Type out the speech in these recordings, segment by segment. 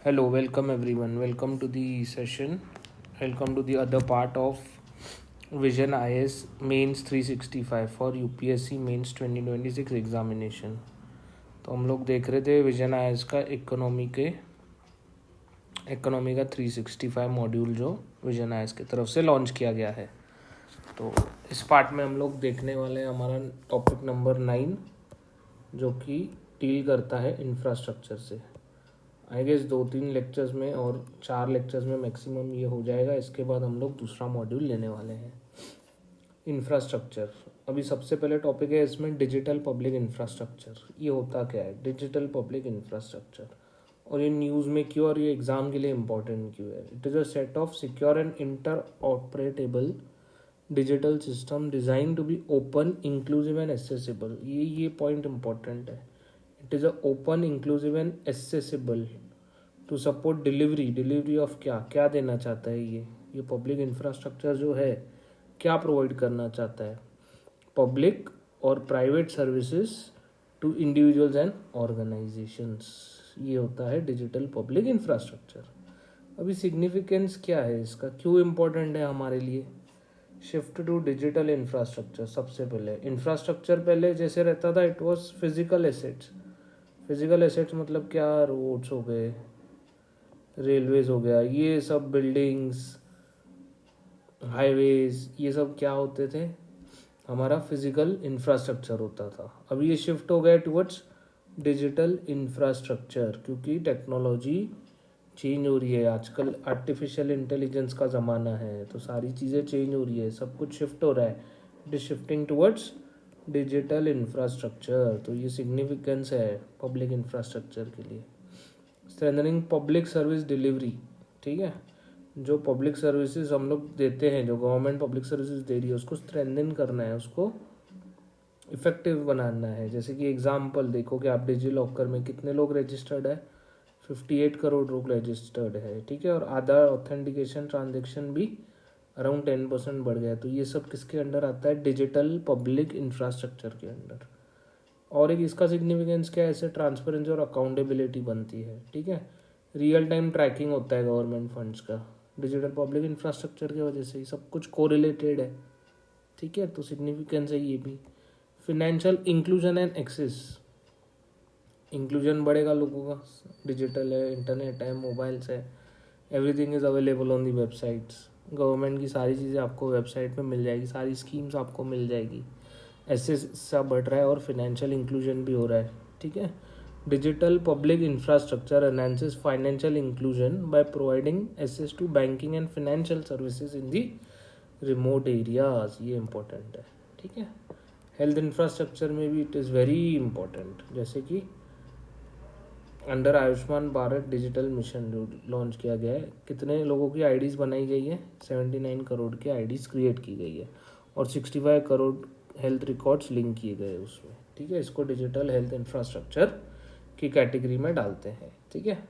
Hello, welcome everyone. Welcome to the session. Welcome to the other part of Vision IS Mains 365 for UPSC Mains 2026 examination. तो हम लोग देख रहे थे vision IS का economy का 365 मॉड्यूल जो विजन आईएस की तरफ से लॉन्च किया गया है। तो इस पार्ट में हम लोग देखने वाले हैं हमारा टॉपिक नंबर 9 जो कि डील करता है इंफ्रास्ट्रक्चर से। आई गेस 2-3 लेक्चर्स में और 4 लेक्चर्स में मैक्सिमम ये हो जाएगा। इसके बाद हम लोग दूसरा मॉड्यूल लेने वाले हैं इंफ्रास्ट्रक्चर। अभी सबसे पहले टॉपिक है इसमें डिजिटल पब्लिक इंफ्रास्ट्रक्चर। ये होता क्या है डिजिटल पब्लिक इंफ्रास्ट्रक्चर, और ये न्यूज़ में क्यों और ये एग्ज़ाम के लिए इम्पोर्टेंट क्यों है। It is a set of secure and interoperable digital system designed to be open inclusive and accessible. ये पॉइंट इम्पोर्टेंट है। It is a open inclusive and accessible to support delivery of क्या देना चाहता है ये public infrastructure जो है क्या प्रोवाइड करना चाहता है, पब्लिक और private services to individuals and organisations. ये होता है डिजिटल पब्लिक इंफ्रास्ट्रक्चर। अभी सिग्निफिकेंस क्या है इसका, क्यों इम्पोर्टेंट है हमारे लिए। Shift to digital infrastructure. सबसे पहले इंफ्रास्ट्रक्चर पहले जैसे रहता था it was physical assets. Physical assets मतलब क्या, रोड्स हो गए, रेलवेज हो गया, ये सब बिल्डिंग्स, हाईवेज, ये सब क्या होते थे, हमारा फिजिकल इंफ्रास्ट्रक्चर होता था। अभी ये शिफ्ट हो गया टुवर्ड्स डिजिटल इंफ्रास्ट्रक्चर क्योंकि टेक्नोलॉजी चेंज हो रही है। आजकल आर्टिफिशियल इंटेलिजेंस का ज़माना है, तो सारी चीज़ें चेंज हो रही है, सब कुछ शिफ्ट हो रहा है। It is shifting towards digital infrastructure. तो ये सिग्निफिकेंस है पब्लिक इंफ्रास्ट्रक्चर के लिए। स्ट्रेंथनिंग पब्लिक सर्विस डिलीवरी, ठीक है, जो पब्लिक सर्विसेज हम लोग देते हैं, जो गवर्नमेंट पब्लिक सर्विसेज दे रही है उसको स्ट्रेंथन करना है, उसको इफेक्टिव बनाना है। जैसे कि एग्जांपल देखो कि आप डिजी लॉकर में कितने लोग रजिस्टर्ड है, 58 करोड़ लोग रजिस्टर्ड है, ठीक है, और आधार ऑथेंटिकेशन ट्रांजेक्शन भी अराउंड 10% बढ़ गया। तो ये सब किसके अंडर आता है, डिजिटल पब्लिक इंफ्रास्ट्रक्चर के अंडर। और एक इसका सिग्निफिकेंस क्या है, ऐसे ट्रांसपेरेंसी और अकाउंटेबिलिटी बनती है, ठीक है, रियल टाइम ट्रैकिंग होता है गवर्नमेंट फंड्स का। डिजिटल पब्लिक इंफ्रास्ट्रक्चर की वजह से ही सब कुछ कोरिलेटेड है, ठीक है, तो सिग्निफिकेंस है ये भी। Financial inclusion and access, inclusion बढ़ेगा लोगों का, डिजिटल है, इंटरनेट है, मोबाइल्स है, everything is available on the websites. Government की सारी चीज़ें आपको वेबसाइट पे मिल जाएगी, सारी स्कीम्स आपको मिल जाएगी। ऐसे सब बढ़ रहा है और फिनेंशियल इंक्लूजन भी हो रहा है, ठीक है। Digital public infrastructure enhances financial inclusion by providing access to banking and financial services in the remote areas. ये इंपॉर्टेंट है, ठीक है। हेल्थ इंफ्रास्ट्रक्चर में भी इट इज़ वेरी इंपॉर्टेंट, जैसे कि under Ayushman Bharat digital mission जो लॉन्च किया गया है, कितने लोगों की आईडीज़ बनाई गई है, 79 करोड़ की आईडीज़ क्रिएट की गई है और 65 करोड़ हेल्थ रिकॉर्ड्स लिंक किए गए उसमें, ठीक है। इसको डिजिटल हेल्थ इंफ्रास्ट्रक्चर की कैटेगरी में डालते हैं, ठीक है।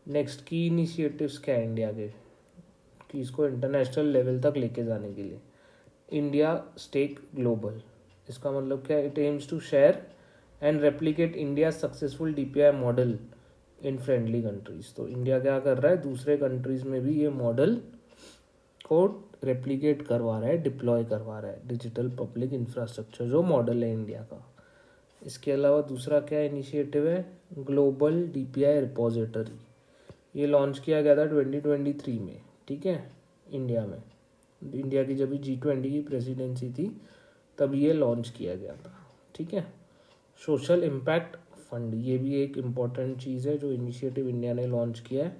नेक्स्ट की इनिशिएटिव्स क्या है इंडिया के, कि इसको इंटरनेशनल लेवल तक लेके जाने के लिए। इंडिया स्टेक ग्लोबल, इसका मतलब क्या, it aims to share and replicate India successful DPI model in friendly countries. तो इंडिया क्या कर रहा है, दूसरे कंट्रीज में भी ये मॉडल को रेप्लिकेट करवा रहा है, डिप्लॉय करवा रहा है, डिजिटल पब्लिक इंफ्रास्ट्रक्चर जो मॉडल है इंडिया का। इसके अलावा दूसरा क्या इनिशिएटिव है, ग्लोबल डीपीआई रिपोजिटरी। ये लॉन्च किया गया था 2023 में, ठीक है, इंडिया में। इंडिया की जब G20 की प्रेसिडेंसी थी तब ये लॉन्च किया गया था, ठीक है। सोशल इम्पैक्ट फंड, ये भी एक इम्पॉर्टेंट चीज़ है जो इनिशिएटिव इंडिया ने लॉन्च किया है।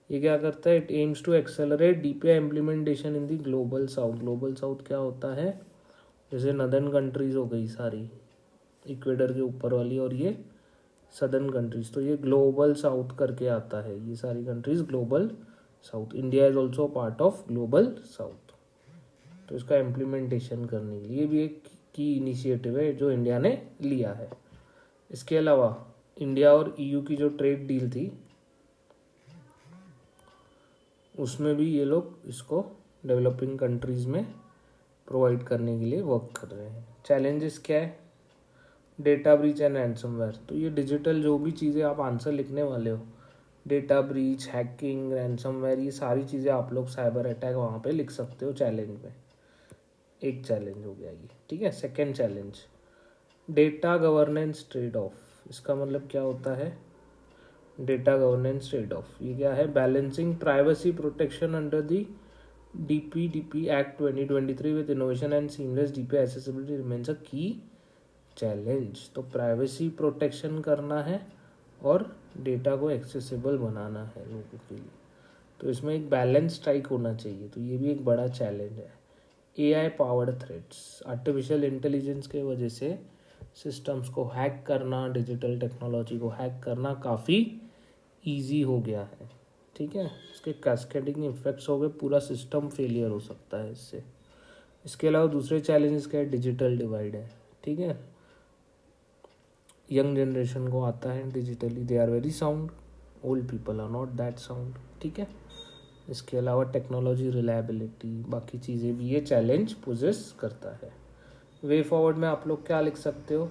ये क्या करता है, it aims to accelerate DPI implementation in the global south. Global south क्या होता है, जैसे नदर्न कंट्रीज़ हो गई सारी इक्वेडर के ऊपर वाली, और ये सदर्न कंट्रीज़, तो ये ग्लोबल साउथ करके आता है, ये सारी countries global south. India is also part of global south. तो इसका इम्प्लीमेंटेशन करने के लिए भी एक की इनिशिएटिव है जो इंडिया ने लिया है। इसके अलावा इंडिया और EU की जो ट्रेड डील थी उसमें भी ये लोग इसको डेवलपिंग कंट्रीज़ में प्रोवाइड करने के लिए वर्क कर रहे हैं। चैलेंजेस क्या है, डेटा ब्रीच एंड रैंसमवेयर। तो ये डिजिटल जो भी चीज़ें आप आंसर लिखने वाले हो, डेटा ब्रीच, हैकिंग, रैंसमवेयर, ये सारी चीज़ें आप लोग साइबर अटैक वहाँ पे लिख सकते हो चैलेंज में। एक चैलेंज हो गया ये, ठीक है। Second challenge, data governance trade off. इसका मतलब क्या होता है? डेटा गवर्नेंस ट्रेड ऑफ ये क्या है? Balancing privacy protection under the DPDP Act 2023 with innovation and seamless DPI accessibility remains a key challenge। तो प्राइवेसी प्रोटेक्शन करना है और डेटा को एक्सेसिबल बनाना है लोगों के लिए, तो इसमें एक बैलेंस स्ट्राइक होना चाहिए। तो ये भी एक बड़ा चैलेंज है। AI powered threats, artificial intelligence के वजह से सिस्टम्स को हैक करना, डिजिटल टेक्नोलॉजी को हैक करना काफ़ी ईजी हो गया है, ठीक है। इसके कैस्केडिंग इफेक्ट्स हो गए, पूरा सिस्टम फेलियर हो सकता है इससे। इसके अलावा दूसरे चैलेंजेस क्या है? डिजिटल डिवाइड है, ठीक है। यंग जनरेशन को आता है digitally, they are very sound, old people are not that sound, ठीक है। इसके अलावा टेक्नोलॉजी रिलायबिलिटी, बाकी चीज़ें भी ये चैलेंज पोजेस करता है। वे फॉरवर्ड में आप लोग क्या लिख सकते हो?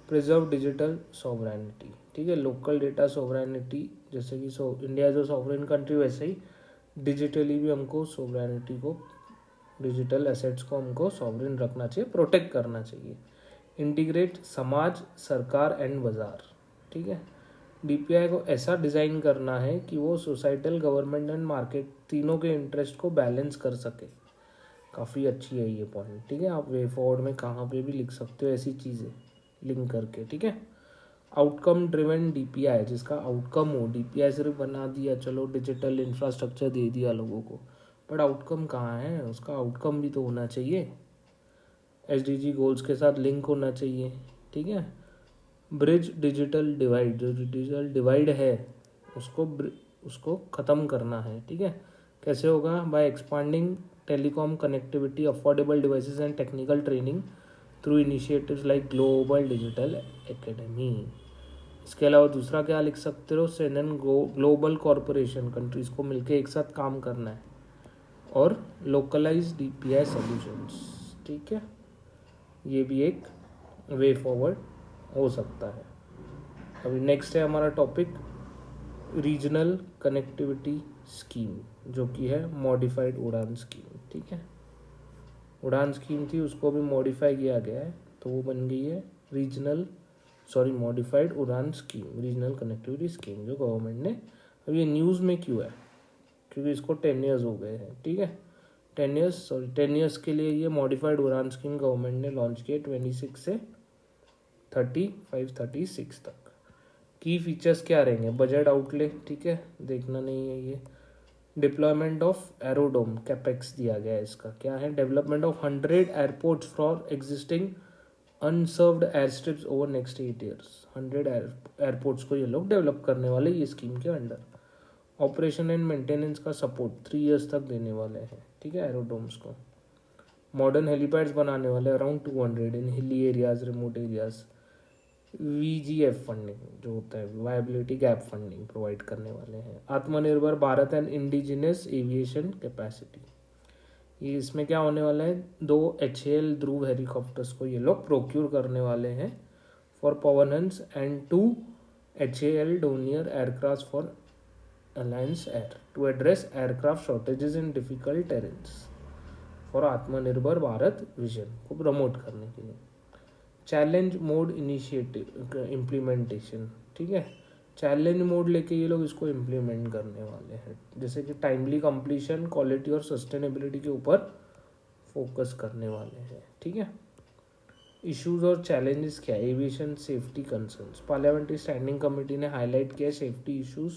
प्रिजर्व डिजिटल सॉवरेनिटी, ठीक है। लोकल डेटा सॉवरेनिटी, जैसे कि इंडिया जो सॉवरेन कंट्री, वैसे ही डिजिटली भी हमको सॉवरेनिटी को, डिजिटल एसेट्स को हमको सॉवरेन रखना चाहिए, प्रोटेक्ट करना चाहिए। इंटीग्रेट समाज, सरकार एंड बाजार, ठीक है। DPI को ऐसा डिज़ाइन करना है कि वो सोसाइटल, गवर्नमेंट एंड मार्केट तीनों के इंटरेस्ट को बैलेंस कर सके। काफ़ी अच्छी है ये पॉइंट, ठीक है। आप वे फॉरवर्ड में कहाँ पे भी लिख सकते हो ऐसी चीज़ें लिंक करके, ठीक है। आउटकम ड्रिवन DPI, जिसका आउटकम हो, DPI सिर्फ बना दिया, चलो डिजिटल इंफ्रास्ट्रक्चर दे दिया लोगों को, बट आउटकम कहाँ है? उसका आउटकम भी तो होना चाहिए, SDG गोल्स के साथ लिंक होना चाहिए, ठीक है। ब्रिज डिजिटल डिवाइड, जो डिजिटल डिवाइड है उसको ख़त्म करना है, ठीक है। कैसे होगा? By expanding telecom connectivity, affordable devices and technical training through initiatives like global digital academy. इसके अलावा दूसरा क्या लिख सकते हो? सेनन ग्लोबल कॉरपोरेशन, कंट्रीज़ को मिलकर एक साथ काम करना है, और लोकलाइज DPI सॉल्यूशंस, ठीक है। ये भी एक वे फॉरवर्ड हो सकता है। अभी नेक्स्ट है हमारा टॉपिक, रीजनल कनेक्टिविटी स्कीम, जो कि है मॉडिफाइड उड़ान स्कीम, ठीक है। उड़ान स्कीम थी, उसको भी मॉडिफाई किया गया है, तो वो बन गई है मॉडिफाइड उड़ान स्कीम, रीजनल कनेक्टिविटी स्कीम, जो गवर्नमेंट ने। अब ये न्यूज़ में क्यों है? क्योंकि इसको 10 ईयर्स हो गए हैं, ठीक है। 10 ईयर्स के लिए ये मॉडिफाइड उड़ान स्कीम गवर्नमेंट ने लॉन्च किया 26 से 36 तक। की फीचर्स क्या रहेंगे? बजट आउटले, ठीक है, देखना नहीं है ये। डिप्लॉयमेंट ऑफ एरोडोम, कैपेक्स दिया गया है इसका। क्या है? Development of 100 airports for existing unserved air strips over next 8 years. 100 airports को ये लोग डेवलप करने वाले ये स्कीम के अंडर। ऑपरेशन एंड मेंटेनेंस का सपोर्ट 3 ईयर्स तक देने वाले हैं, ठीक है, एरोडोम्स को। मॉडर्न हेलीपैड्स बनाने वाले around 200 in hilly areas, remote areas. VGF funding जो होता है, वायबिलिटी गैप फंडिंग प्रोवाइड करने वाले हैं। आत्मनिर्भर Bharat and indigenous aviation capacity, ये इसमें क्या होने वाला है? 2 HAL ध्रुव हेलीकॉप्टर्स को ये लोग प्रोक्यूर करने वाले हैं for Pawan Hans, and 2 HAL Dornier aircraft for Alliance Air to address aircraft shortages in difficult terrains, for Atmanirbhar Bharat vision को प्रमोट करने के लिए। चैलेंज मोड इनिशिएटिव इम्प्लीमेंटेशन, ठीक है। चैलेंज मोड लेके ये लोग इसको इम्प्लीमेंट करने वाले हैं, जैसे कि टाइमली कंप्लीशन, क्वालिटी और सस्टेनेबिलिटी के ऊपर फोकस करने वाले हैं, ठीक है। इश्यूज और चैलेंजेस क्या? Aviation safety concerns, parliamentary standing committee ने हाईलाइट किया सेफ्टी इश्यूज,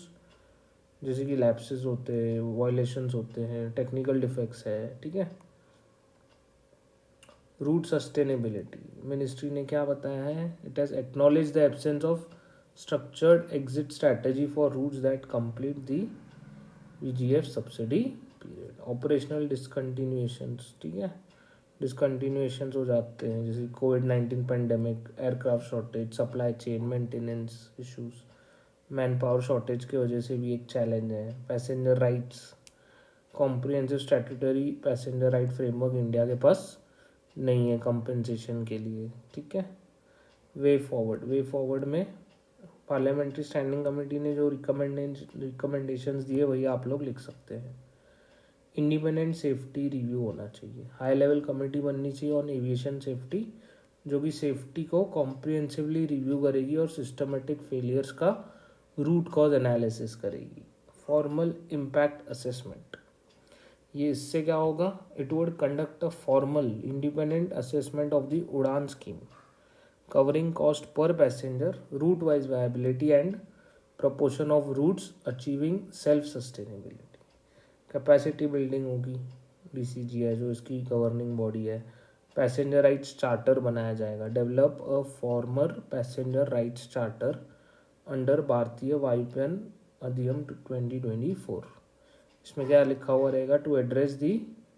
जैसे कि लैप्सेस होते हैं, वायलेशंस होते हैं, टेक्निकल डिफेक्ट्स है, ठीक है। रूट सस्टेनेबिलिटी, मिनिस्ट्री ने क्या बताया है? It has acknowledge the absence of structured exit strategy for routes that complete the VGF subsidy period. Operational discontinuations, ठीक है, डिसकंटिन्यूएशंस हो जाते हैं, जैसे COVID-19 pandemic, aircraft shortage, supply chain maintenance issues, man power shortage की वजह से भी एक चैलेंज है। Passenger rights, comprehensive statutory passenger right framework India के पास नहीं है कंपनसेशन के लिए, ठीक है। वे फॉरवर्ड में पार्लियामेंट्री स्टैंडिंग कमेटी ने जो रिकमेंडेशंस दिए वही आप लोग लिख सकते हैं। इंडिपेंडेंट सेफ्टी रिव्यू होना चाहिए, हाई लेवल कमेटी बननी चाहिए ऑन एविएशन सेफ्टी, जो कि सेफ्टी को कॉम्प्रिहेंसिवली रिव्यू करेगी और सिस्टमेटिक फेलियर्स का रूट कॉज एनालिसिस करेगी। फॉर्मल इम्पैक्ट असेसमेंट, ये इससे क्या होगा, it would conduct a formal independent assessment of the उड़ान scheme covering cost per passenger, route wise viability and proportion of routes achieving self sustainability। Capacity building होगी, DCG है जो इसकी गवर्निंग बॉडी है। पैसेंजर राइट्स चार्टर बनाया जाएगा, develop a former passenger rights charter under Bharatiya Vayuyan Adhiniyam 2024। इसमें क्या लिखा हुआ रहेगा, to address the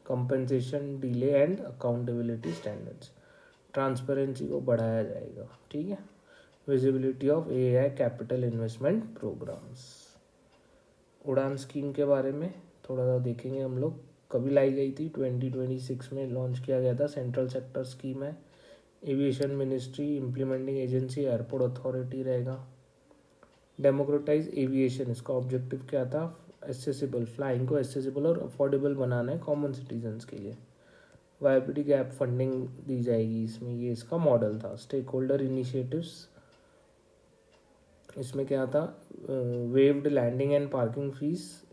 compensation delay and accountability standards, transparency को बढ़ाया जाएगा, ठीक है। Visibility of AI capital investment programmes. UDAN scheme के बारे में थोड़ा सा देखेंगे हम लोग, कभी लाई गई थी, 2026 में लॉन्च किया गया था। सेंट्रल सेक्टर स्कीम है, aviation ministry implementing agency airport authority रहेगा। डेमोक्रेटाइज एविएशन, इसका ऑब्जेक्टिव क्या था, एसेसिबल, फ्लाइंग को एसेसिबल और अफोर्डेबल बनाना है कॉमन सिटीजन्स के लिए। वायबिलिटी गैप फंडिंग दी जाएगी इसमें, ये इसका मॉडल था। स्टेक होल्डर इनिशिएटिव्स, इसमें क्या था, waived landing and parking fees,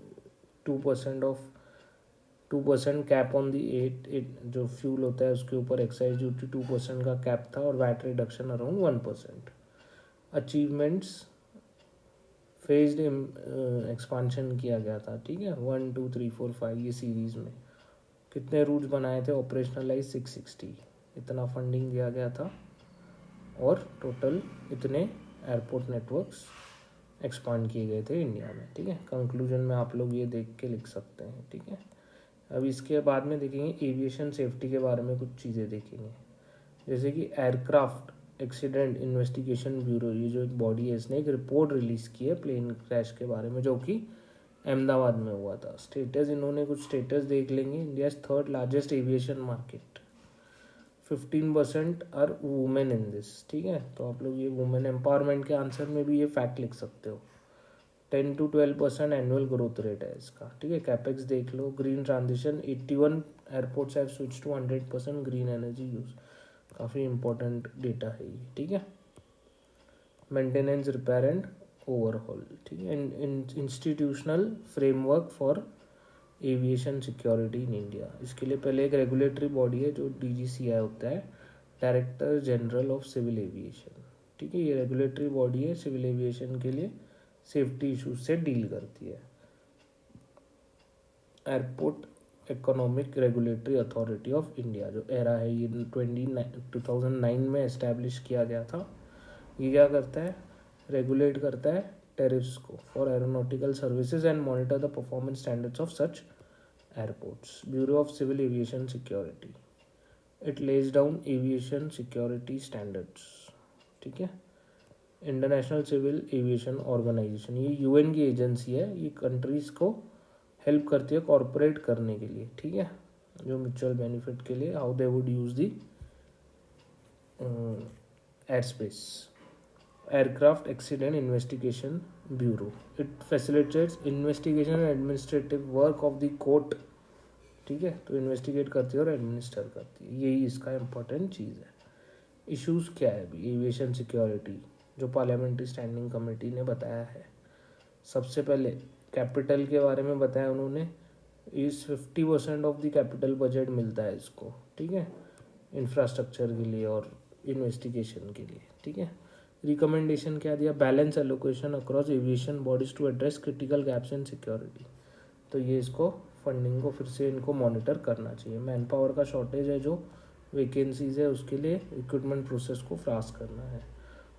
2% cap on the at जो फ्यूल होता है उसके ऊपर एक्साइज ड्यूटी 2% का कैप था, और VAT reduction around 1%। Achievements, phased expansion किया गया था, ठीक है, 1 2 3 4 5 ये सीरीज में। कितने रूट्स बनाए थे, ऑपरेशनलाइज 660, इतना फंडिंग दिया गया था, और टोटल इतने एयरपोर्ट नेटवर्क्स एक्सपांड किए गए थे इंडिया में, ठीक है। कंक्लूजन में आप लोग ये देख के लिख सकते हैं, ठीक है। अब इसके बाद में देखेंगे एविएशन सेफ्टी के बारे में कुछ चीज़ें देखेंगे, जैसे कि एयरक्राफ्ट एक्सीडेंट इन्वेस्टिगेशन ब्यूरो, ये जो एक बॉडी है, इसने एक रिपोर्ट रिलीज़ की है प्लेन क्रैश के बारे में, जो कि अहमदाबाद में हुआ था। स्टेटस, इन्होंने कुछ स्टेटस देख लेंगे। India third largest aviation market, 15% are women in this, ठीक है। तो आप लोग ये वुमेन एम्पावरमेंट के आंसर में भी ये फैक्ट लिख सकते हो। 10 to 12% एनुअल ग्रोथ रेट है इसका, ठीक है। कैपेक्स देख लो। Green transition, 81 airports have switch to 100% green energy use, काफ़ी इंपॉर्टेंट डेटा है ये, ठीक है। मेंटेनेंस, रिपेयर एंड ओवरहॉल, ठीक है। Institutional framework for aviation security in India, इसके लिए पहले एक रेगुलेटरी बॉडी है जो DGCI होता है, director general of civil aviation, ठीक है। ये रेगुलेटरी बॉडी है सिविल एविएशन के लिए, सेफ्टी इशूज से डील करती है। Airport economic regulatory authority of India, जो एरा है, ये 2009 में एस्टैब्लिश किया गया था। ये क्या करता है, रेगुलेट करता है टेरिफ्स को for aeronautical services and monitor the performance standards of such airports. Bureau of civil aviation security, it lays down aviation security standards, ठीक है। इंटरनेशनल सिविल एविएशन ऑर्गेनाइजेशन, ये UN की एजेंसी है, ये कंट्रीज़ को हेल्प करती है कॉरपोरेट करने के लिए, ठीक है, जो म्यूचुअल बेनिफिट के लिए, how they would use the air space. Aircraft accident investigation bureau, it facilitates investigation and administrative work of the court, ठीक है। तो इन्वेस्टिगेट करती है और एडमिनिस्टर करती है, यही इसका इंपॉर्टेंट चीज़ है। इश्यूज़ क्या है अभी एविएशन सिक्योरिटी, जो पार्लियामेंट्री स्टैंडिंग कमेटी ने बताया है। सबसे पहले कैपिटल के बारे में बताया उन्होंने, इस 50% ऑफ द कैपिटल बजट मिलता है इसको, ठीक है, इंफ्रास्ट्रक्चर के लिए और इन्वेस्टिगेशन के लिए, ठीक है। रिकमेंडेशन क्या दिया, balance allocation across aviation bodies to address critical gaps in security, तो ये इसको फंडिंग को फिर से इनको मॉनिटर करना चाहिए। मैन पावर का शॉर्टेज है, जो वैकेंसीज है उसके लिए रिक्रूटमेंट प्रोसेस को फास्ट करना है।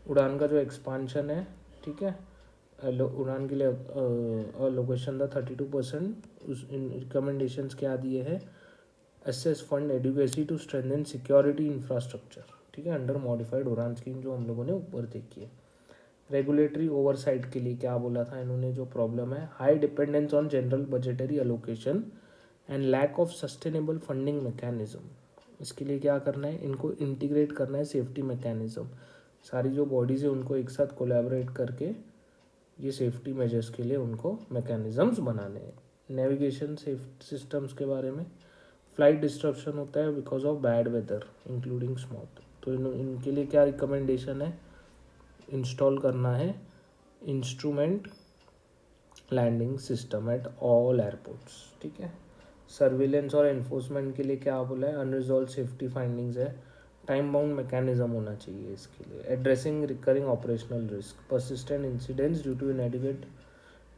उड़ान का जो एक्सपांशन है, ठीक है, उड़ान के लिए लोकेशन था 32%। उस रिकमेंडेशंस क्या दिए हैं, assess fund adequacy to strengthen security infrastructure, ठीक है, अंडर मॉडिफाइड उड़ान स्कीम, जो हम लोगों ने ऊपर देखी है। रेगुलेटरी ओवरसाइट के लिए क्या बोला था इन्होंने, जो प्रॉब्लम है, high dependence on general budgetary allocation and lack of sustainable funding mechanism, इसके लिए क्या करना है, इनको इंटीग्रेट करना है सेफ्टी मैकेनिज्म, सारी जो बॉडीज़ है उनको एक साथ कोलैबोरेट करके ये सेफ्टी मेजर्स के लिए उनको मैकेनिज़म्स बनाने हैं। नेविगेशन सेफ्टी सिस्टम्स के बारे में, फ्लाइट डिस्ट्रप्शन होता है because of bad weather including smog, तो इनके लिए क्या रिकमेंडेशन है, इंस्टॉल करना है instrument landing system at all airports. ठीक है। सर्विलेंस और एनफोर्समेंट के लिए क्या बोला है, अनरिजॉल्व सेफ्टी फाइंडिंग्स है, टाइम बाउंड मैकेनिज्म होना चाहिए इसके लिए। Addressing recurring operational risk, persistent incidents due to inadequate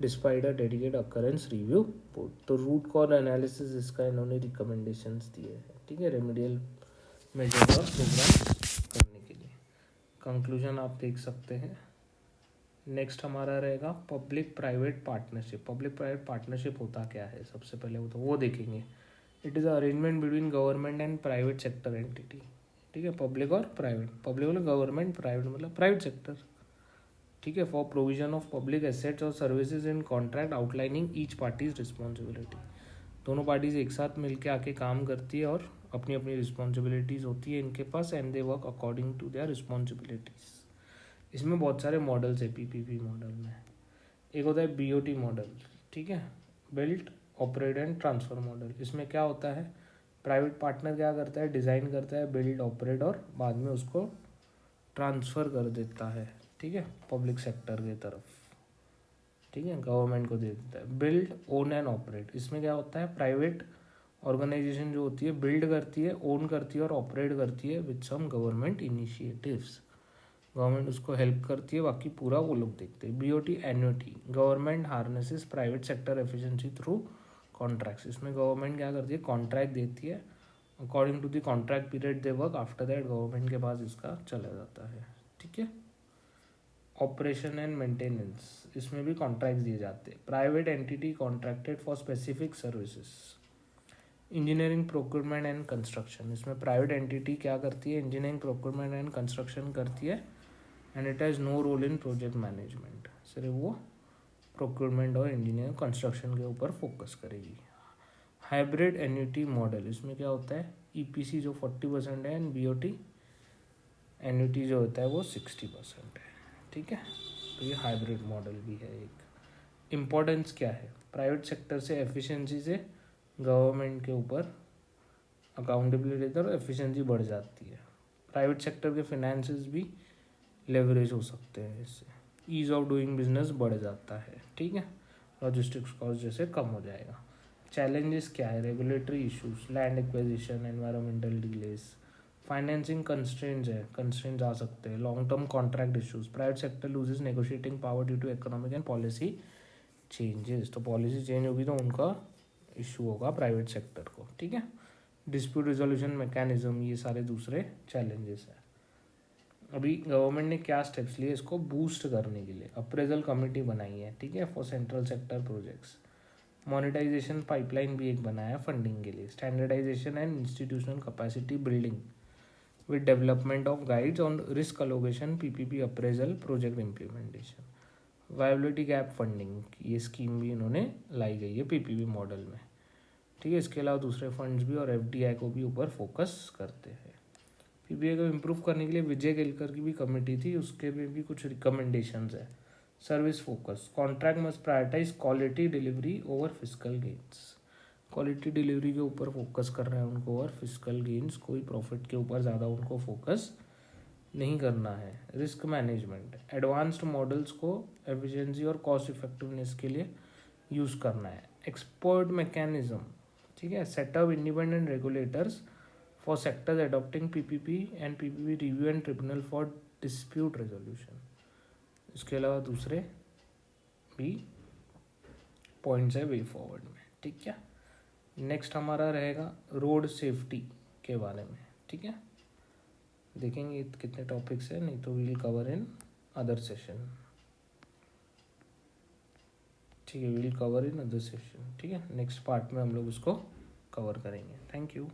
despite a dedicate occurrence review board, तो रूट कॉज एनालिसिस इसका इन्होंने रिकमेंडेशंस दिए हैं। ठीक है, रेमेडियल मेजर और प्रोग्राम करने के लिए। कंक्लूजन आप देख सकते हैं। नेक्स्ट हमारा रहेगा public private partnership. Public private partnership होता क्या है, सबसे पहले वो देखेंगे। It is arrangement between government and private sector entity. ठीक है, पब्लिक और प्राइवेट, पब्लिक मतलब गवर्नमेंट, प्राइवेट मतलब प्राइवेट सेक्टर। ठीक है, for provision of public assets और services in contract outlining each parties responsibility. दोनों पार्टीज एक साथ मिलकर आके काम करती है और अपनी अपनी रिस्पॉन्सिबिलिटीज़ होती है इनके पास, and they work according to their responsibilities. इसमें बहुत सारे मॉडल्स है पीपीपी मॉडल में। एक होता है बीओटी मॉडल। ठीक है, built operate and transfer model. इसमें क्या होता है, प्राइवेट पार्टनर क्या करता है, डिज़ाइन करता है, बिल्ड ऑपरेट और बाद में उसको ट्रांसफ़र कर देता है। ठीक है, पब्लिक सेक्टर की तरफ। ठीक है, गवर्नमेंट को दे देता है। बिल्ड ओन एंड ऑपरेट, इसमें क्या होता है, प्राइवेट ऑर्गेनाइजेशन जो होती है बिल्ड करती है, ओन करती है और ऑपरेट करती है with some government initiatives. Government उसको हेल्प करती है, बाकी पूरा वो लोग देखते हैं। BOT annuity, government harnesses private sector efficiency through contracts. इसमें गवर्नमेंट क्या करती है, कॉन्ट्रैक्ट देती है, according to the contract period they work, after that government के पास इसका चला जाता है। ठीक है, ऑपरेशन एंड मेंटेनेंस, इसमें भी कॉन्ट्रैक्ट दिए जाते हैं। Private entity contracted for specific services. Engineering procurement and construction, इसमें प्राइवेट एंटिटी क्या करती है, इंजीनियरिंग प्रोक्योरमेंट एंड कंस्ट्रक्शन करती है, and it has no role in project management. सिर्फ वो प्रोक्योरमेंट और इंजीनियरिंग कंस्ट्रक्शन के ऊपर फोकस करेगी। हाइब्रिड एन्युटी मॉडल, इसमें क्या होता है, ईपीसी जो 40% है एंड बीओटी एन्युटी जो होता है वो 60% है। ठीक है, तो ये हाइब्रिड मॉडल भी है एक। इम्पोर्टेंस क्या है, प्राइवेट सेक्टर से एफिशिएंसी से गवर्नमेंट के ऊपर अकाउंटेबिलिटी और एफिशिएंसी बढ़ जाती है। प्राइवेट सेक्टर के फिनेंसेस भी लेवरेज हो सकते हैं इससे, ईज ऑफ डूइंग बिजनेस बढ़ जाता है। ठीक है, लॉजिस्टिक्स कॉस्ट जैसे कम हो जाएगा। चैलेंजेस क्या है, regulatory issues, land acquisition, environmental delays, financing constraints है, कंस्ट्रेंट्स आ सकते हैं, long term contract issues, private sector loses negotiating power due to economic and policy changes, तो पॉलिसी चेंज होगी तो उनका इशू होगा प्राइवेट सेक्टर को। ठीक है, डिस्प्यूट रिजोल्यूशन मैकेनिज्म, ये सारे दूसरे चैलेंजेस हैं। अभी गवर्नमेंट ने क्या स्टेप्स लिए इसको बूस्ट करने के लिए, अप्रेजल कमेटी बनाई है। ठीक है, for central sector projects. Monetisation pipeline भी एक बनाया फंडिंग के लिए। Standardisation and institutional capacity building with development of guides on risk allocation, PPP appraisal, project implementation. Viability gap funding, ये स्कीम भी इन्होंने लाई गई है पीपीपी मॉडल में। ठीक है, इसके अलावा दूसरे फंड्स भी और एफडीआई को भी ऊपर फोकस करते हैं। पीपीआई को इम्प्रूव करने के लिए विजय केलकर की भी कमेटी थी, उसके में भी कुछ रिकमेंडेशंस है। Service focus, contract must prioritise quality delivery over physical gains. Quality delivery के ऊपर फोकस कर रहे हैं उनको, और फिजिकल गेन्स कोई प्रॉफिट के ऊपर ज़्यादा उनको फोकस नहीं करना है। रिस्क मैनेजमेंट, एडवांस्ड मॉडल्स को एफिशिएंसी और कॉस्ट इफेक्टिवनेस के लिए यूज़ करना है। एक्सपर्ट मैकेनिज्म, ठीक है, setup independent regulators for sectors adopting PPP and PPP review and tribunal for dispute resolution. इसके अलावा दूसरे भी पॉइंट्स है वे फॉरवर्ड में। ठीक है, नेक्स्ट हमारा रहेगा रोड सेफ्टी के बारे में। ठीक है, देखेंगे कितने टॉपिक्स है, नहीं तो we'll cover in other session. ठीक है, we'll cover in other session. ठीक है, नेक्स्ट पार्ट में हम लोग उसको कवर करेंगे। Thank you.